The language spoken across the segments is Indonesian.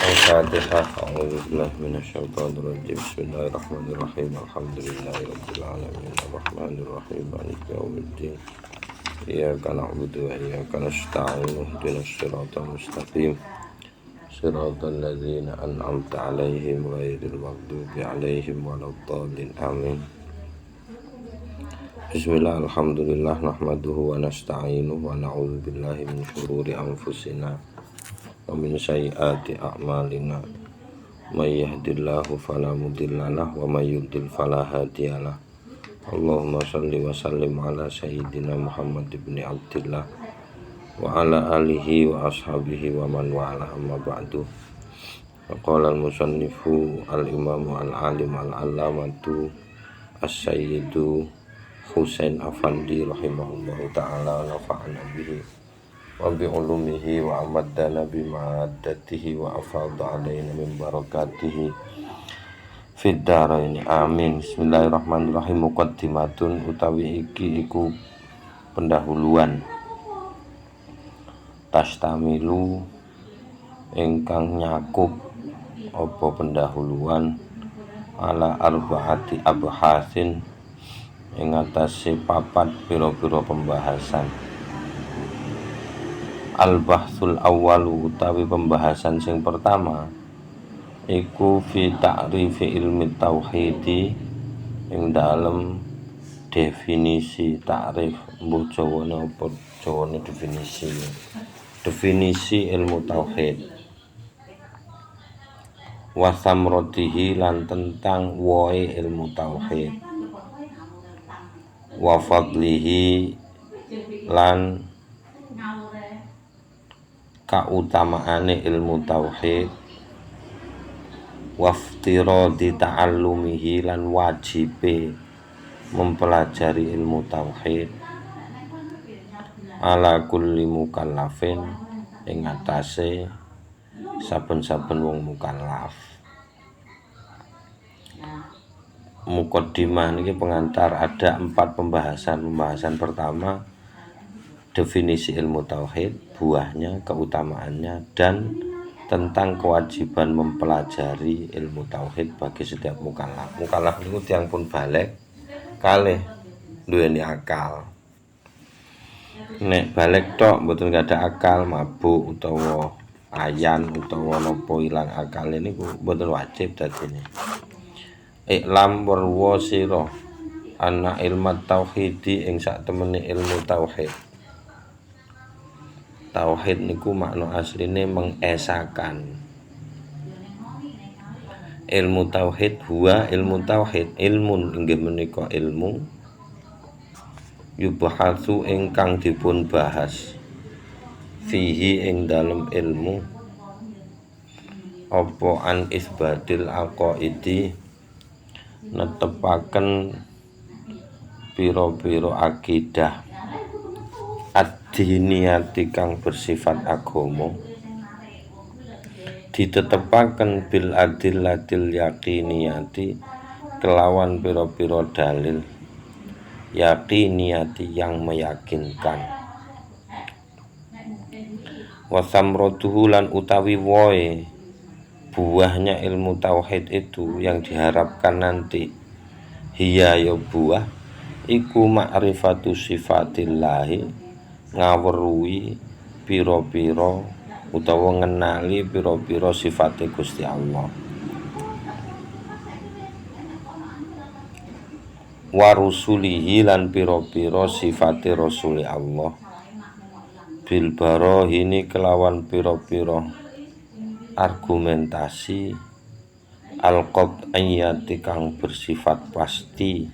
Al-Fatihah. A'udzubillahi minasyaitonir rajim. Bismillahirrahmanirrahim. Alhamdulillahirabbil alamin. Arrahmanir rahim. Maliki yaumiddin. Iyyaka na'budu wa iyyaka nasta'in. Ihdinas siratal mustaqim. Siratal ladzina an'amta 'alaihim ghairil maghdubi 'alaihim waladdallin. Amin. Bismillah, alhamdulillah, nahmaduhu wa nasta'inuhu wa na'udzu billahi min syururi anfusina wa min sayyiati a'malina. May yahdihillahu fala mudhillalah wa may yudhlil fala hadiyalah. Allahumma shalli wa sallim ala sayyidina Muhammad ibn Abdillah wa ala alihi wa ashabihi wa man wala, amma ba'du. Qala al-musannifu al-imamu al-alim al-allamatu as-sayyidu Husain Afandi rahimahullahu ta'ala, nafa'ana bihi wa bi'ulumihi wa amaddana bimaddatihi wa afadha alaina min barakatihi fid dharain, amin. Bismillahirrahmanirrahim. Muqaddimatun utawi iki iku pendahuluan, tastamilu ingkang nyakup apa pendahuluan, ala arbaati abhasin ing atase papat pira-pira pembahasan. Al-bahsul awwalu utawi pembahasan sing pertama iku fi ta'rifi ilmi tauhidi, ing dalem definisi ta'rif. Mbuh jawane apa jawane definisi ilmu tauhid. Wa samratihi lan tentang woe ilmu tauhid. Wa fadlihi lan kautamaane ilmu tauhid. Wa iftiradi ta'allumihi lan wajibe mempelajari ilmu tauhid. Ala kulli mukallafin ing atase saben-saben wong mukallaf. Muqaddimah niki pengantar, ada 4 pembahasan. Pembahasan pertama definisi ilmu tauhid, buahnya, keutamaannya, dan tentang kewajiban mempelajari ilmu tauhid bagi setiap mukallaf. Mukallaf niku tiyang pun balik kalih duweni akal. Nek balik tok mboten ada akal, mabuk utawa ayan utawa napa ilang akal niku mboten wajib dadine. Iklam warwa sira ana ilmu tauhidi ing sak temene ilmu tauhid. Tauhid niku makna asline mengesakan. Ilmu tauhid huwa ilmu tauhid, ilmun inggih menika ilmu yubhatsu ingkang dipun bahas fihi ing dalem ilmu apa an isbatil aqaidi, netepaken pira-pira akidah ad-diniyati kang bersifat agama, ditetepaken bil adillatil yaqiniyati kelawan pira-pira dalil yaqiniyati yang meyakinkan. Wa samratuhu lan utawi woe buahnya ilmu tauhid itu yang diharapkan nanti, hiya ya buah iku ma'rifatu sifatillahi, ngaweruhi pira-pira utawa ngenali pira-pira sifate Gusti Allah. Wa rusulihi lan pira-pira sifate Rasuli Allah. Bil barahini kelawan pira-pira argumentasi al-qat'iyyati kang bersifat pasti.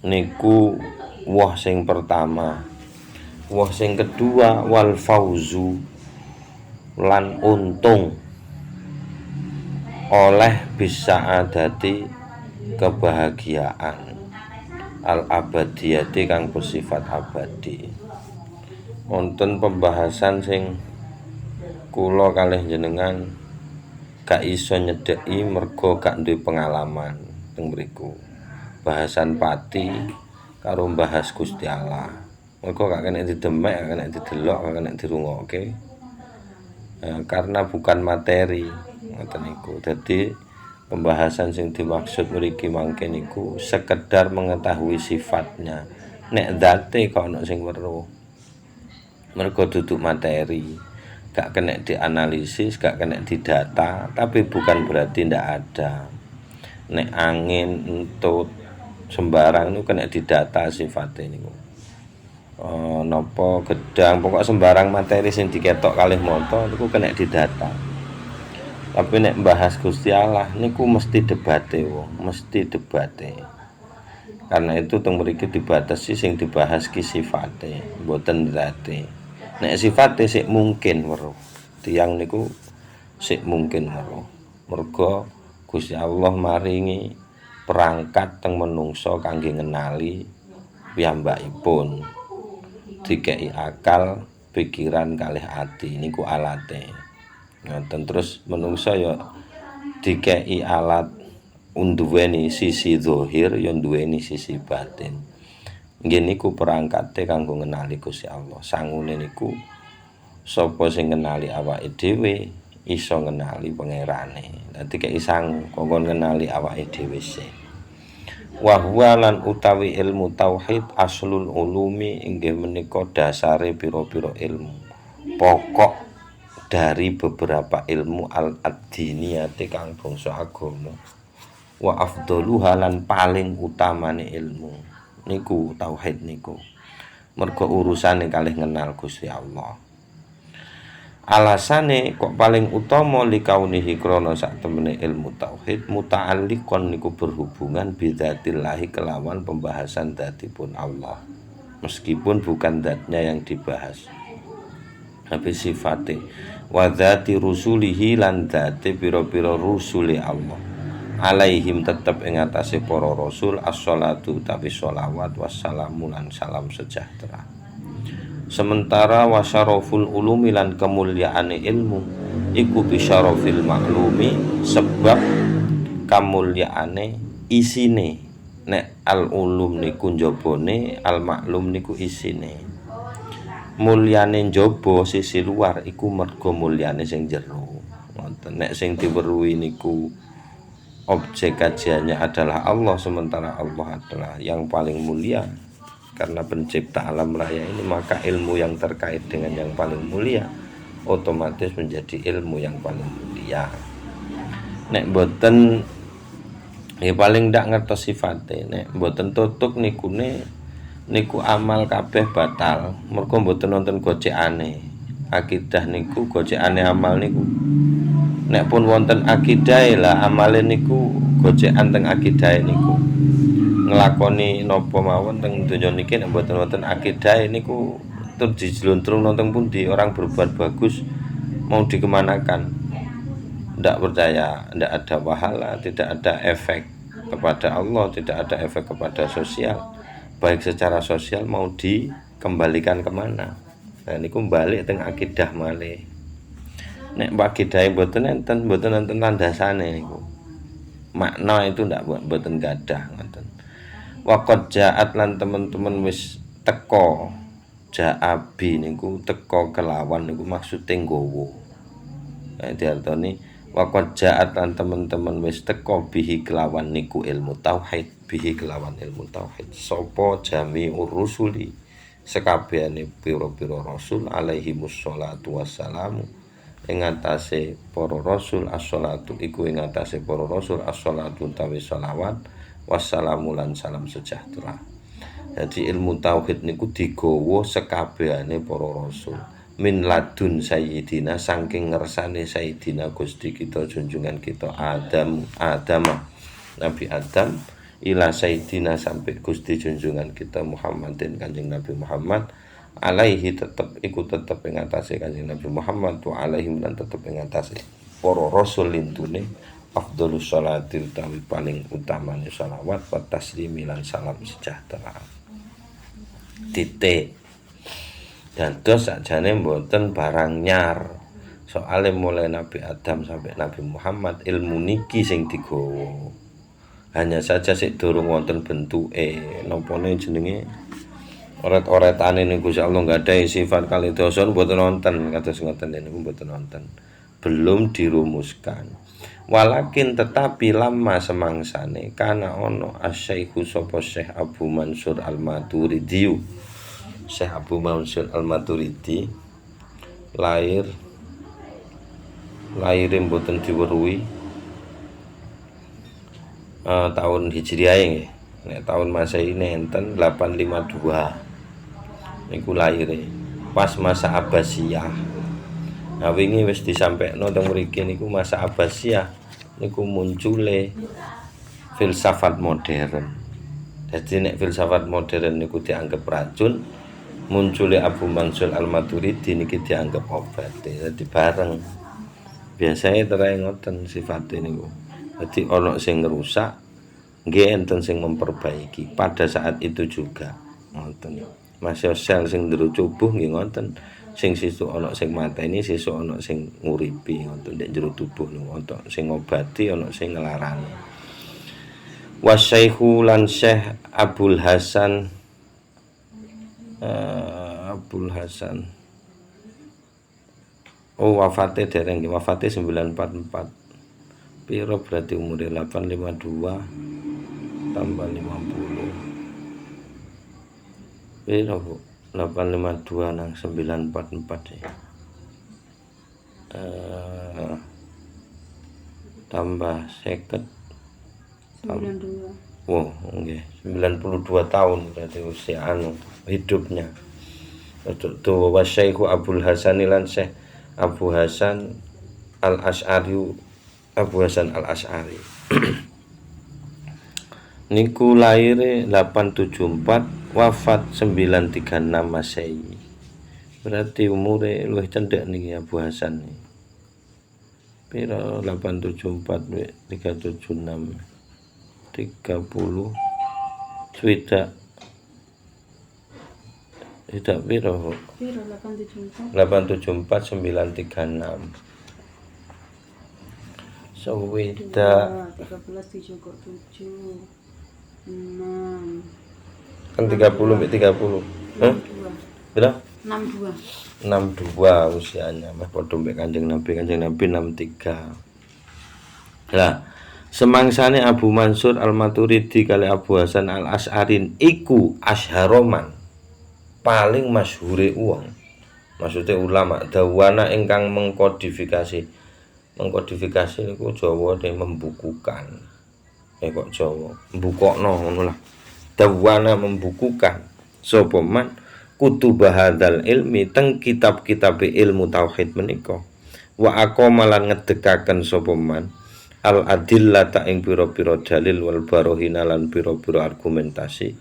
Niku woh sing pertama. Woh sing kedua wal fauzu lan untung oleh bisa adati kebahagiaan al abadiyati kang bersifat abadi. Wonten pembahasan sing kula kalih jenengan gak iso nyedeki mergo gak duwe pengalaman teng mriku. Bahasan pati karo bahas Gusti Allah. Mergo gak kena didemek, gak kena didelok, gak kena dirungokke. karena bukan materi ngoten niku. Dadi pembahasan sing dimaksud mriki mangke niku sekedar mengetahui sifatnya. Nek zate kok ana sing weruh. Mergo duduk materi, gak kena dianalisis, gak kena didata, tapi bukan berarti ndak ada. Nek angin, entut, sembarang niku kena didata sifatnya niku. Napa gedang, pokok sembarang materi sing diketok kalih mata niku kena didata. Tapi nek bahas Gusti Allah niku mesti debate wong, mesti debate. Karena itu teng mriki dibatasi sing dibahas ki sifate, mboten zate. Nek sifate sik mungkin weruh. Tiyang niku sik mungkin weruh. Mergo Gusti Allah maringi perangkat teng menungso kangge ngenali piyambakipun. Dikei akal, pikiran kalih ati niku alate. Ngoten terus menungso ya dikei alat unduweni sisi zahir ya duweni sisi batin. Nggih niku perangkate kanggo ngenali Gusti Allah. Sangune niku sapa sing ngenali awake dhewe iso ngenali pangerane. Dadi kei sangu kanggo ngenali awake dhewe sih. Wa huwa lan utawi ilmu tauhid aslul ulumi inggih menika dasare pira-pira ilmu. Pokok dari beberapa ilmu al-addiniyati kang bangsa agama. Wa afdaluha lan paling utamane ilmu niku tauhid niku. Mergo urusane kalih ngenal Gusti Allah. Alasane kok paling utama likaunihi krana sak temene ilmu tauhid muta'alliqon niku berhubungan bidzatillahi kelawan pembahasan dzatipun Allah. Meskipun bukan zatnya yang dibahas. Tapi sifate wa dzati rusulihi lan dzate pira-pira rusule Allah. Alaihim tetep ing atase para rasul as-shalatu utawi sholawat wassalamu lan salam sejahtera. Sementara wasyaraful ulumi lan kemuliaane ilmu iku bisyarafil maklumi sebab kamulyaane isine. Nek al ulum niku njabane, al maklum niku isine. Mulyane njaba sisi luar iku mergo mulyane sing jero. Ngoten nek sing diweruhi niku objek kajiannya adalah Allah, sementara Allah adalah yang paling mulia karena pencipta alam raya ini, maka ilmu yang terkait dengan yang paling mulia otomatis menjadi ilmu yang paling mulia. Nek boten ya paling ndak ngertos sifate, nek boten tutuk niku amal kabeh batal mergo boten wonten gocekane. Akidah niku gocekane amal niku. Nek pun wonten akidah lah amale niku gocekan teng akidah niku. Nglakoni napa mawon teng donya niki nek mboten wonten akidah niku tur dijluntrung nonton pundi, orang berbuat bagus mau dikemanakan. Ndak percaya, ndak ada pahala, tidak ada efek kepada Allah, tidak ada efek kepada sosial. Baik secara sosial mau dikembalikan kemana. Nah niku balik teng akidah malih. Nek akidah mboten enten landasane niku. Makna itu ndak mboten gadah ngoten. Waqad ja'at lan teman-teman wis teko. Ja'abi niku teko kelawan niku maksude nggawa. Diartoni waqad ja'at lan teman-teman wis teko bihi kelawan niku ilmu tauhid, bihi kelawan ilmu tauhid. Sapa jami'ur rusuli sekabehane pira-pira rasul alaihimus sholatu wassalamu ing atase para rasul as-sholatu iku ing atase para rasul as-sholatu utawi sholawat wassalamu lan salam sejahtera. Jadi ilmu tauhid niku digawa sekabehane para rasul min ladun sayyidina saking ngersane sayyidina Gusti kita junjungan kita Adam Nabi Adam ila sayyidina sampai Gusti junjungan kita Muhammadin Kanjeng Nabi Muhammad alaihi tetep ing atase Kanjeng Nabi Muhammad wa alaihim lan tetep ing atase para rasul lintune afdhalus sholati utawi paling utamane shalawat wa taslimi lan salam sejahtera. Titik. Dados sakjane mboten barang nyar. Soale mulai Nabi Adam sampai Nabi Muhammad ilmu niki sing digawa. Hanya saja sik durung wonten bentuke napa jenenge oret-oretane niku Gusti Allah nggadahi sifat kalidosa mboten wonten kados ngoten niku mboten wonten. Belum dirumuskan. Walakin tetapi lama semangsane kana ono asy-syaikhu sapa Syekh Abu Mansur Al-Maturidi. Syekh Abu Mansur Al-Maturidi lahir mboten diweruhi tahun Hijriah nggih. Nek tahun Masehi enten 852. Niku lahire pas masa Abbasiyah. Nah wingi wis disampekno teng mriki niku masa Abbasiyah niku muncule filsafat modern. Jadi nek filsafat modern niku dianggap racun, muncule Abu Mansur Al-Maturidi niki dianggap obat. Jadi bareng. Biasanya terai ngoten sifate niku. Jadi ono sing ngerusak, nggih enten sing memperbaiki. Pada saat itu juga ngoten. Masih sel sing ndero tubuh nggih ngoten. Sing sesuk ana sing mateni, sesuk ana sing nguripi ngoten nek jero tubuh niku, ana sing ngobati, ana sing nglarani. Wasyaikhu lan Syekh Abdul Hasan wafate dereng wafate 944. Piro berarti umure 852 tambah 50. Piro Bu? 852 nang 944 ya. Tambah 50 92. Oh, nggih. 92 tahun berarti usia hidupnya. Tuh Wasyaikhu Abdul Hasan lan Syekh Abu Hasan Al-Asy'ari niku lahir 874 wafat 936 Masehi. Berarti umure luwih cendhek niki Abu Hasan niki. Piro 874 376 30 swidak. Tidak piro 874 936 swidak 13 kok 7 6 kan 30 mbek 30. Hah? Piro? 62 usianya mah padha mbek Kanjeng Nabi 63. Lah, semangsane Abu Mansur Al-Maturidi kali Abu Hasan Al-Asy'ari iku asyharoman paling masyhure wong. Maksudnya ulama dawana ingkang mengkodifikasi niku Jawa dhe membukukan. Kok Jawa mbukokno ngono lah. Dawana membukukan sapa man kutub hadzal ilmi teng kitab-kitab ilmu tauhid menika wa aqamalan ngedekaken sapa man al adillata ing pira-pira dalil wal barahina lan pira-pira argumentasi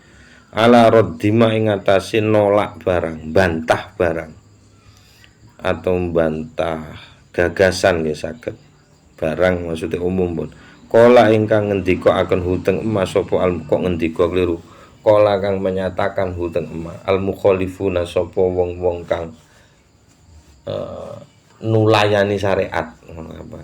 ala raddima ing atase nolak barang, bantah barang atau bantah gagasan nggih saged barang maksudnya umum pun. Kala ingkang ngendika akan huteng emas sapa kok ngendika kliru. Kala kang menyatakan huteng emas al mukhalifuna sapa wong-wong kang nulayani syariat ngono apa.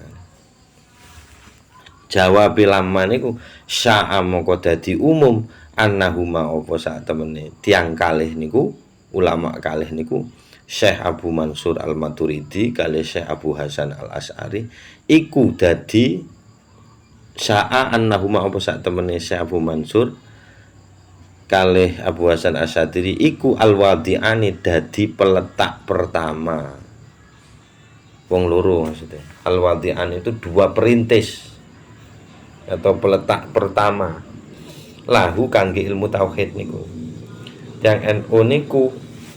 Jawab lama niku sya'a moko dadi umum annahuma apa sak temene tiyang kalih niku ulama kalih niku Syekh Abu Mansur Al-Maturidi kali Syekh Abu Hasan Al-Asy'ari iku dadi sya'a annahuma apa sak temene Syekh Abu Mansur kalih Abu Hasan Al-Asy'ari iku al-wadi'ani dadi peletak pertama. Wong loro maksudnya. Al-wadi'an itu dua perintis atau peletak pertama. Lahu kangge ilmu tauhid niku. Yang NU niku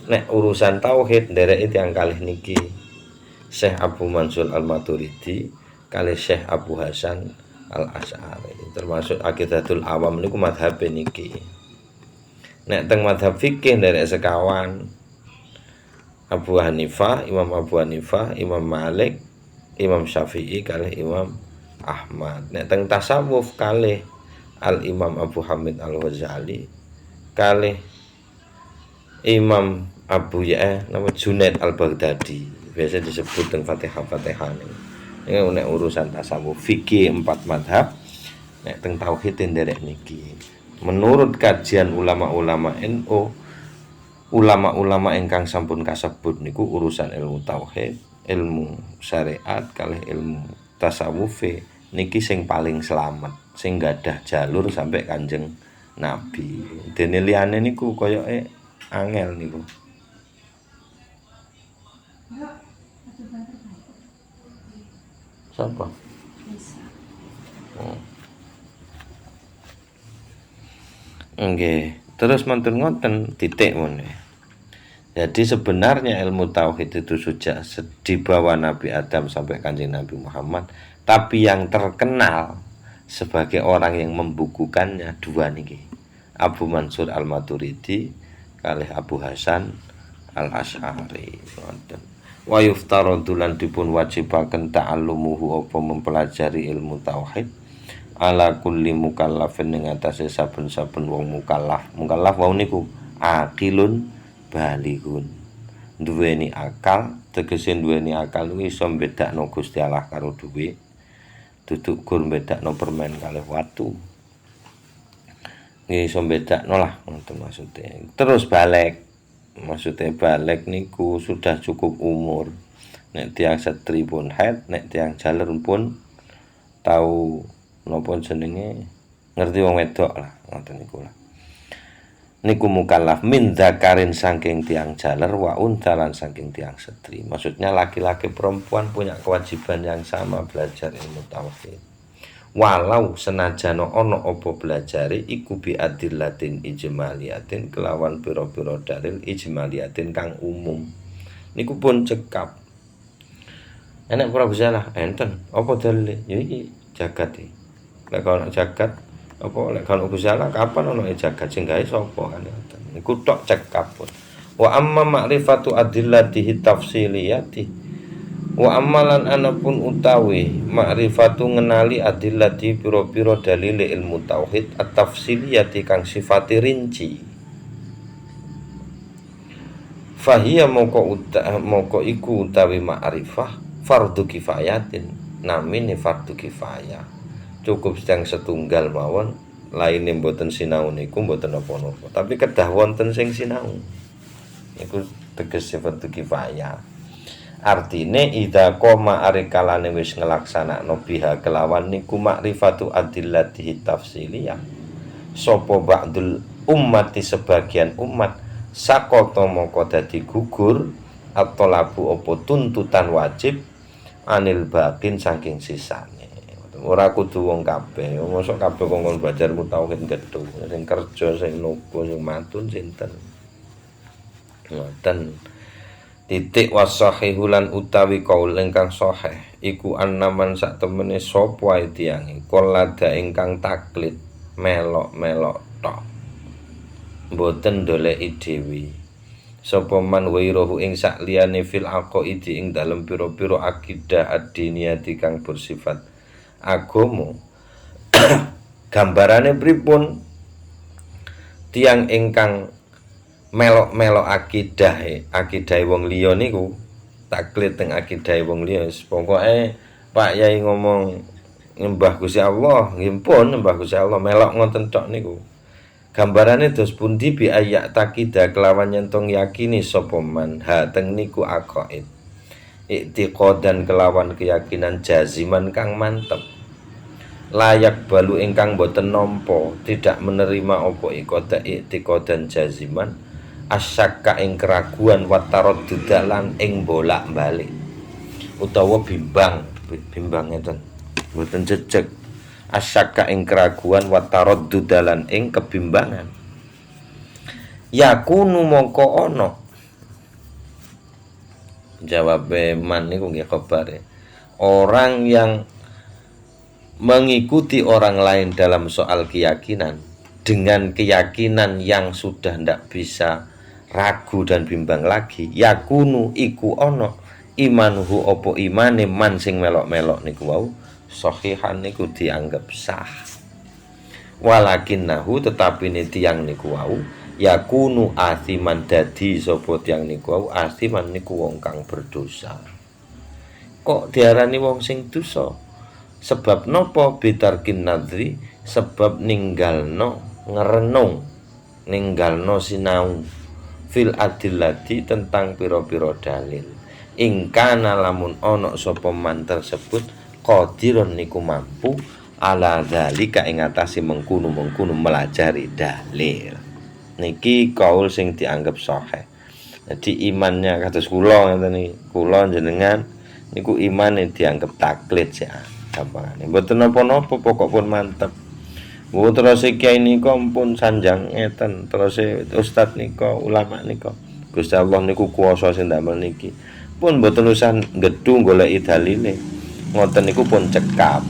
nek urusan tauhid ndereke tiyang kalih niki. Syekh Abu Mansur Al-Maturidi kalih Syekh Abu Hasan Al-Asy'ari termasuk Aqidatul Awam niku mazhab niki. Nek teng mazhab fikih nderek sekawan Abu Hanifah, Imam Abu Hanifah, Imam Malik, Imam Syafi'i kalih Imam Ahmad. Nek teng tasawuf kalih Al-Imam Abu Hamid Al-Ghazali kalih Imam Abu nama Junaid Al-Baghdadi. Biasa disebut teng Fatihah niku. Ini nek urusan tasawuf fikih 4 mazhab, nek teng tauhid nderek niki. Menurut kajian ulama-ulama NU ulama-ulama ingkang sampun kasebut niku urusan ilmu tauhid, ilmu syariat kalih ilmu tasawufe niki sing paling selamat, sing gadah jalur sampai Kanjeng Nabi. Dene liyane niku koyoke angel niku. Sapa? Nggih, terus mantun ngoten titik mun. Jadi sebenarnya ilmu tauhid itu sejak dibawa Nabi Adam sampai Kanjeng Nabi Muhammad, tapi yang terkenal sebagai orang yang membukukannya dua niki. Abu Mansur Al-Maturidi kalih Abu Hasan Al-Asy'ari. Wa yuftaradu lan dipun wajibaken ta'allumuhu apa mempelajari ilmu tauhid ala kulli mukallafin ing atase saben-saben wong mukallaf. Mukallaf wau niku aqilun balighun. Duweni akal, tegese duweni akal kuwi iso mbedakno Gusti Allah karo dhuwit. Duduk gur mbedakno permen kalih watu. Nggih iso mbedakno lah ngoten maksude. Terus balik. Maksudnya balik niku sudah cukup umur. Nek tiang setri pun haid, nek tiang jaler pun tahu napa jenenge ngerti wong wedok lah ngoten niku lah. Niku mukallaf min dzakarin saking tiang jaler wa untalan saking tiang setri. Maksudnya laki-laki perempuan punya kewajiban yang sama belajar ilmu tauhid. Walau senajan ana apa belajare iku bi adillatin ijmaliyatin kelawan pira-pira dalil ijmaliyatin kang umum. Niku pun cekap. Enak ora bisalah enten apa dalile? Ya iki jagat iki. Lek ana jagat apa lek ana bisalah kapan ana jagat sing gawe sapa kan ngoten. Niku tok cekap pun. Wa amma ma'rifatu adillatihi tafsiliyati wa amalan anapun utawi ma'rifatu ngenali adillati pira-pira dalile ilmu tauhid at-tafsiliyati kang sifate rinci fahiya moko iku utawi ma'rifah fardhu kifayatin namine fardhu kifayah cukup sedang setunggal mawon laine mboten sinau niku mboten napa-napa tapi kedah wonten sing sinau niku tegese fardhu kifayah. Artine idza qoma arikalane wis nglaksanakno biha kelawan niku makrifatu adillatihi tafsiliyah sapa ba'dul ummati sebagian umat sakoto moko dadi gugur atau labu apa tuntutan wajib anil bakin saking sisane ora kudu wong kabeh mosok kabeh kongkon belajar tauhid gedhe sing kerja sing nopo sing mantun sinten ngoten. Titik wasahihulan utawi kaul ingkang sahih iku annaman sak temene sapa ae tiyang kolada ingkang taklid melok-melok tok mboten ndoleki dhewe sapa man wairohu ing sak liyane fil aqaidi ing dalem pira-pira akidah ad-diniyati kang bersifat agama gambarane pripun tiyang ingkang melok-melok akidahe wong liya niku taklid teng akidahe wong liya pokoke Pak Yai ngomong nyembah Gusti Allah nggih pun nyembah Gusti Allah melok ngoten tok niku gambarane dos pundi bi ayak takidah kelawan nyentong yakini sapa man ha teng niku aqaid iktiqadan kelawan keyakinan jaziman kang mantep layak balu ingkang boten nampa tidak menerima apa iqada iktiqadan jaziman asyakka ing keraguan wa taraddudalan ing bolak-balik utawa bimbang ngeten mboten jejeg asyakka ing keraguan wa taraddudalan ing kebimbangan yakunu mongko ana jawabe man niku nggih khabare orang yang mengikuti orang lain dalam soal keyakinan dengan keyakinan yang sudah ndak bisa ragu dan bimbang lagi yakunu iku ana imanuhu apa imane man sing melok-melok niku wau sahihan niku dianggap sah walakinnahu tetapi tiyang niku wau yakunu asiman dadi sapa tiyang niku wau asiman niku wong kang berdosa kok diarani wong sing dosa sebab napa bitarkin nadri sebab ninggalno ngrenung ninggalno sinau fil adillati tentang piro-piro dalil. Ingkana lamun ono sapa man tersebut qadirun niku mampu ala dzalika ing atase mengkono-mengkono melajari dalil. Niki kaul sing dianggap sahih. Jadi imannya kados kula ngeten niki. Kula jenengan niku imane dianggap taklid ya. Gampangane. Mboten napa-napa pokok pun mantep. Terus kiai nika pun sanjang ngeten, terus ustaz nika, ulama nika. Gusti Allah niku kuwasa sing ndamel niki. Pun mboten usah gedhu goleki dalile. Ngoten niku pun cekap.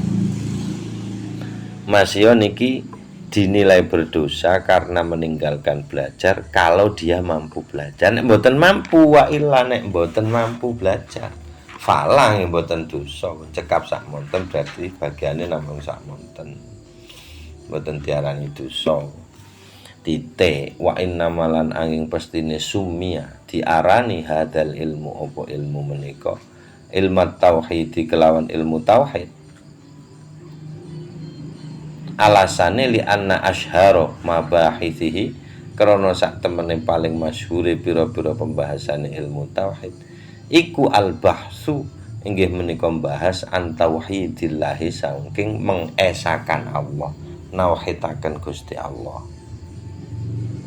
Masya niki dinilai berdosa karena meninggalkan belajar kalau dia mampu belajar. Nek mboten mampu wa illa nek mboten mampu belajar. Falang mboten dosa, cekap sak monten berarti bagiane namung sak monten. Mboten diarani dosa. Titik wa innamalan angin pestine sumia diarani hadal ilmu apa ilmu menika ilmu tauhid kelawan ilmu tauhid. Alasane li anna asyharo mabahithihi krana sak temene paling masyhure pira-pira pembahasane ilmu tauhid iku al-bahsu inggih menika membahas an tauhidillahi saking mengesakan Allah, nauhidaken Gusti Allah.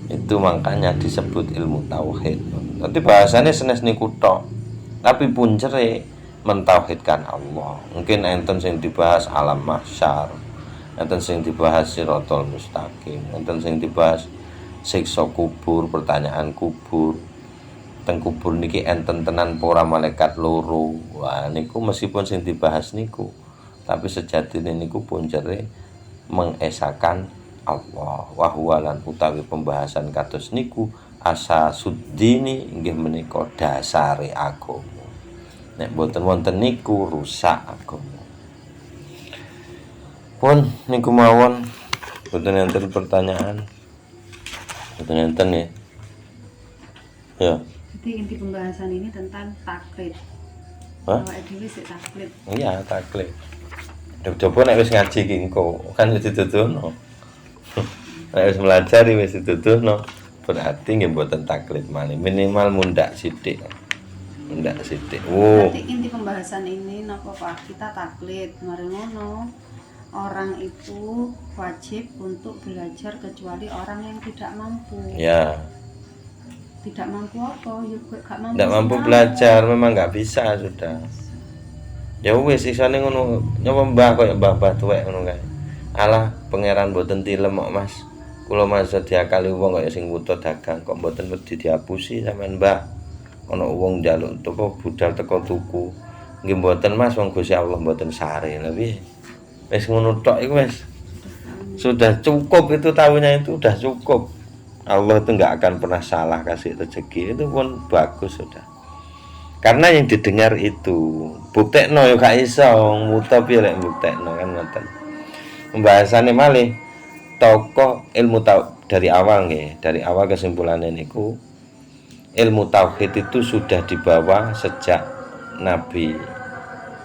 Itu makanya disebut ilmu tauhid. Nanti bahasane senes niku tok, tapi puncere mentauhidkan Allah. Mungkin enten sing dibahas alam mahsyar, enten sing dibahas siratal mustaqim, enten sing dibahas siksa kubur, pertanyaan kubur. Teng kubur niki enten tenan para malaikat loro. Wah niku meskipun sing dibahas niku, tapi sejatine niku puncere mengesakan Allah. Wa huwa lan utawi pembahasan kados niku asasuddini inggih menika dasare agama. Nek boten wonten niku rusak agama. Pun niku mawon boten enten pertanyaan. Boten enten ya. Ya. Jadi inti pembahasan ini tentang taklid. Hah? Awake dhewe sik taklid. Iya, taklid. Coba nek wis ngaji ki engko kan wis dituduhno. Nek wis melajari wis dituduhno, berarti nggih mboten taklid malih. Minimal mundak sithik. Mundak sithik. Oh. Nanti inti pembahasan ini napa Pak? Kita taklid, mari ngono. Orang itu wajib untuk belajar kecuali orang yang tidak mampu. Ya. Tidak mampu apa? Ya gak mampu. Tidak mampu belajar, memang nggak bisa sudah. Ya wis isane ngono, nyoba mbah koyo mbah-mbah tuwek ngono kae. Alah, pangeran mboten tilem kok Mas. Kula masa diakali wong kaya sing wuta dagang kok mboten wedi diapusi sampean Mbah. Ana wong njaluk apa budal teko tuku. Nggih mboten Mas, wong Gusti Allah mboten sare. Lha piye? Wis ngono tok iku wis. Sudah cukup itu tahunya itu udah cukup. Allah itu enggak akan pernah salah kasih rezeki. Itu pun bagus sudah. Karena yang didengar itu buktekno ya gak iso muta piye lek buktekno kan ngoten. Pembahasannya malih tokoh ilmu dari awal nggih, dari awal kesimpulannya niku ilmu tauhid itu sudah dibawa sejak Nabi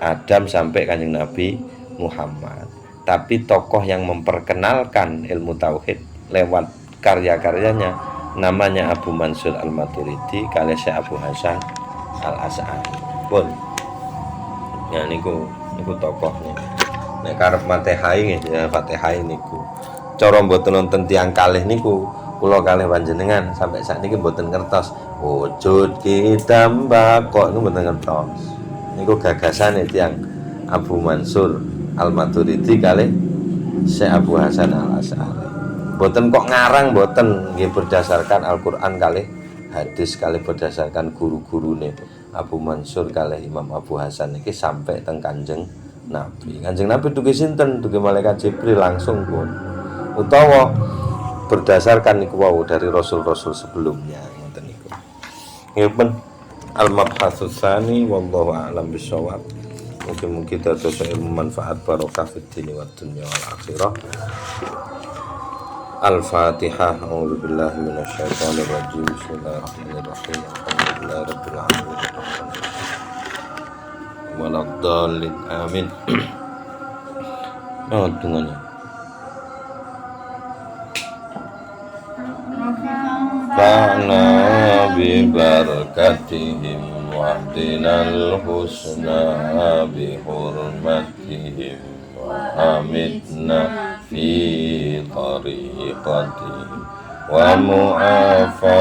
Adam sampai Kanjeng Nabi Muhammad. Tapi tokoh yang memperkenalkan ilmu tauhid lewat karya-karyanya namanya Abu Mansur Al-Maturidi kali Syekh Abu Hasan Al-Asy'ari. Pun. Ya niku tokohnya. Nek karep Fatihah nggih ya Fatihah niku. Cara mboten nonton tiyang kalih niku kula kalih panjenengan sampai saat niki mboten ngertos wujud kita mbakok niku mboten ngertos. Niku gagasane tiyang Abu Mansur Al-Maturidi kalih Syekh Abu Hasan Al-Asy'ari. Mboten kok ngarang mboten nggih berdasarkan Al-Qur'an kalih hadis kalih berdasarkan guru-gurune Abu Mansur kalih Imam Abu Hasan niki sampai teng Kanjeng Nabi. Kanjeng Nabi dugi sinten? Dugi malaikat Jibril langsung pun. Utawa berdasarkan niku wau dari rasul-rasul sebelumnya ngoten niku. Nggih pun al-mabhatsus tsani wallahu a'lam bissawab. Mungkin dados ilmu manfaat barokah fid dini wad dunya wal akhirah. Al-Fatihah. A'udzubillahi minasyaitonir rajim. Bismillahirrahmanirrahim. Alhamdulillahirabbil alamin. Waladdallin. Amin. Oh, dengannya. Fa'na ببركتهم واهدنا الحسنى بحرمتهم وأمتنا في طريقتهم ومعافاتهم